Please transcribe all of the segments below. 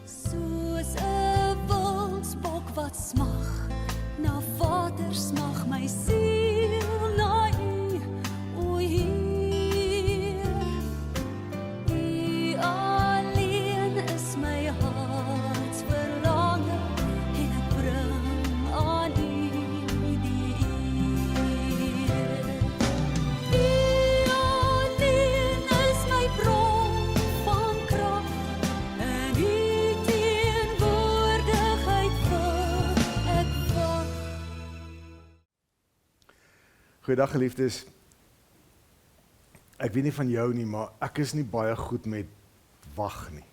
Soos 'n wildsbok wat smag, na water smag my siel na U, o Heer. U alleen is my hart verlange, en ek bring aan U die eer. U alleen is my bron van krag, en U teenwoordigheid wil ek wag. Goeiedag geliefdes. Ek weet nie van jou nie, maar ek is nie baie goed met wag nie.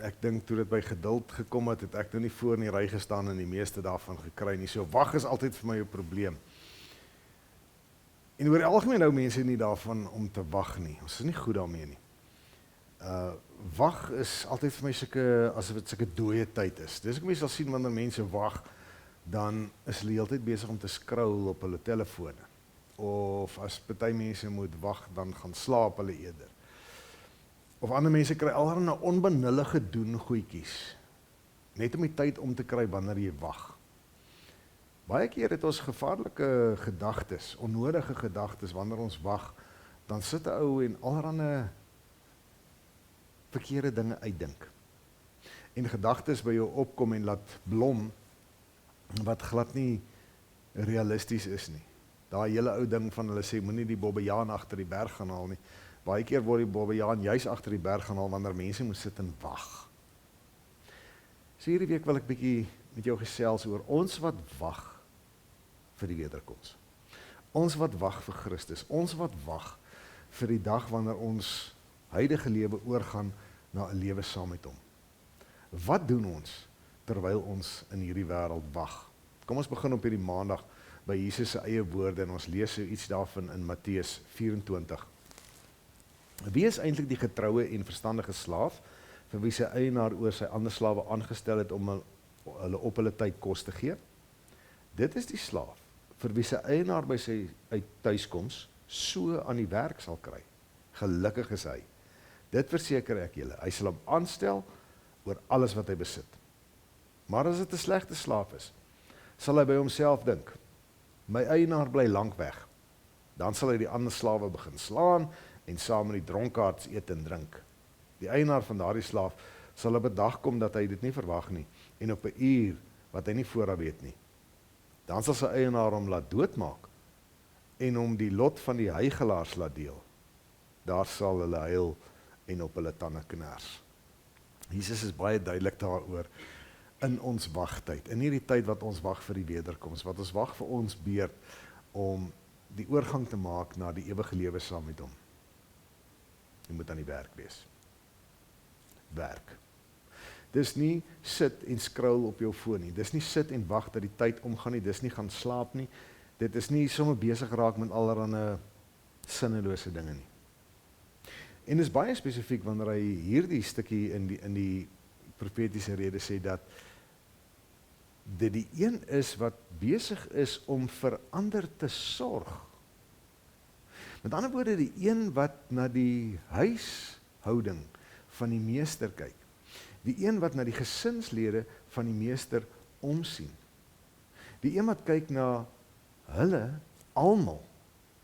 Ek dink toe dit by geduld gekom het, het ek nou nie voor in die ry gestaan en die meeste daarvan gekry nie. So wag is altyd vir my 'n probleem. En oor die algemeen hou mense nie daarvan om te wag nie. Ons is nie goed daarmee nie. Wag is altyd vir my asof dit sulke dooie tyd is. Dis ek mense sal sien wanneer mense wag, dan is hulle heeltyd besig om te scroll op hulle telefone. Of as party mense moet wag, dan gaan slaap hulle eerder. Of ander mense kry allerlei onbenullige doen goedjies, net om die tyd om te kry wanneer jy wag. Baie keer het ons gevaarlike gedagtes, onnodige gedagtes wanneer ons wag, dan sit 'n ou en allerlei verkeerde dinge uitdink. En gedagtes by jou opkom en laat blom, wat glad nie realisties is nie. Daai hele ou ding van hulle sê, moenie die bobbejaan agter die berg gaan haal nie. Baie keer word die bobbejaan juis agter die berg gaan haal, wanneer mense moet sit en wag. So hierdie week wil ek bietjie met jou gesels oor ons wat wag vir die wederkoms. Ons wat wag vir Christus. Ons wat wag vir die dag wanneer ons huidige lewe oorgaan na 'n lewe saam met Hom. Wat doen ons terwyl ons in hierdie wêreld wag? Kom ons begin op hierdie maandag by Jesus se eie woorde en ons lees so iets daarvan in Matteus 24. Wie is eintlik die getroue en verstandige slaaf vir wie sy eienaar oor sy ander slawe aangestel het om hulle op hulle tyd kos te gee? Dit is die slaaf vir wie sy eienaar by sy uit tuiskoms so aan die werk sal kry. Gelukkig is hy. Dit verseker ek julle, hy sal hom aanstel oor alles wat hy besit. Maar as dit 'n slegte slaaf is, sal hy by homself dink, my eienaar bly lank weg. Dan sal hy die ander slawe begin slaan en saam met die dronkaards eet en drink. Die eienaar van daardie slaaf sal op 'n dag kom dat hy dit nie verwag nie en op 'n uur wat hy nie vooraf weet nie. Dan sal sy eienaar hom laat doodmaak en hom die lot van die huigelaars laat deel. Daar sal hulle huil en op hulle tande kners. Jesus is baie duidelik daaroor in ons wagtyd, in hierdie tyd wat ons wag vir die wederkoms, wat ons wag vir ons beurt om die oorgang te maak na die ewige lewe saam met Hom. Jy moet aan die werk wees. Werk. Dis nie sit en scroll op jou foon nie, dis nie sit en wag dat die tyd omgaan nie, dis nie gaan slaap nie, dit is nie sommer besig raak met allerlei sinnelose dinge nie. En is baie spesifiek wanneer hy hierdie stukkie in die profetiese rede sê dat dit die een is wat besig is om vir ander te sorg. Met ander woorde, die een wat na die huishouding van die meester kyk. Die een wat na die gesinslede van die meester omsien. Die een wat kyk na hulle almal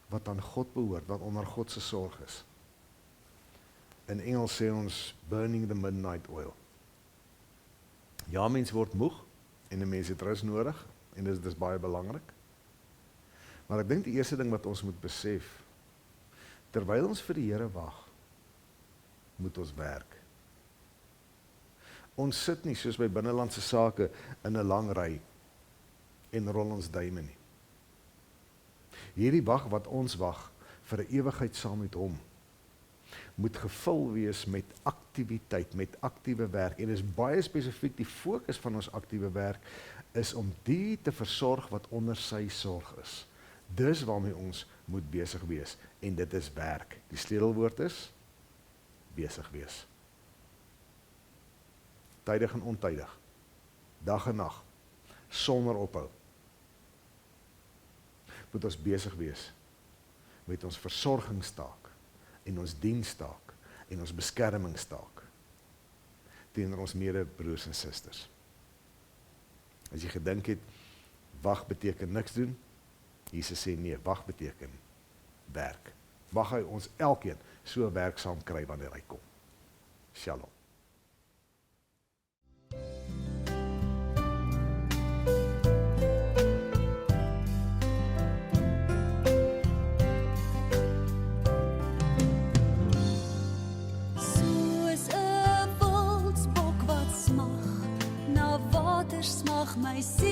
wat aan God behoort, wat onder God se sorg is. In Engels sê ons burning the midnight oil. Ja, mens word moeg en 'n mens het rus nodig en dit is baie belangrik. Maar ek dink die eerste ding wat ons moet besef, terwyl ons vir die Here wag, moet ons werk. Ons sit nie soos by binnelandse sake in 'n lang ry en rol ons duime nie. Hierdie wag wat ons wag vir 'n ewigheid saam met Hom, moet gevul wees met aktiwiteit, met aktiewe werk. En is baie spesifiek die fokus van ons aktiewe werk is om die te versorg wat onder sy sorg is. Dis waarmee ons moet besig wees en dit is werk. Die sleutelwoord is besig wees. Tydig en ontydig. Dag en nag. Sonder ophou. Moet ons besig wees met ons versorgingstaak en ons dienstaak en ons beskermingstaak. teenoor ons medebroers en susters. As jy gedink het, wag beteken niks doen, Jesus sê nee, wag beteken werk. Mag hy ons elkeen so werksaam kry wanneer hy kom. Shalom. Soos 'n wildsbok wat smag na water, smag my siel.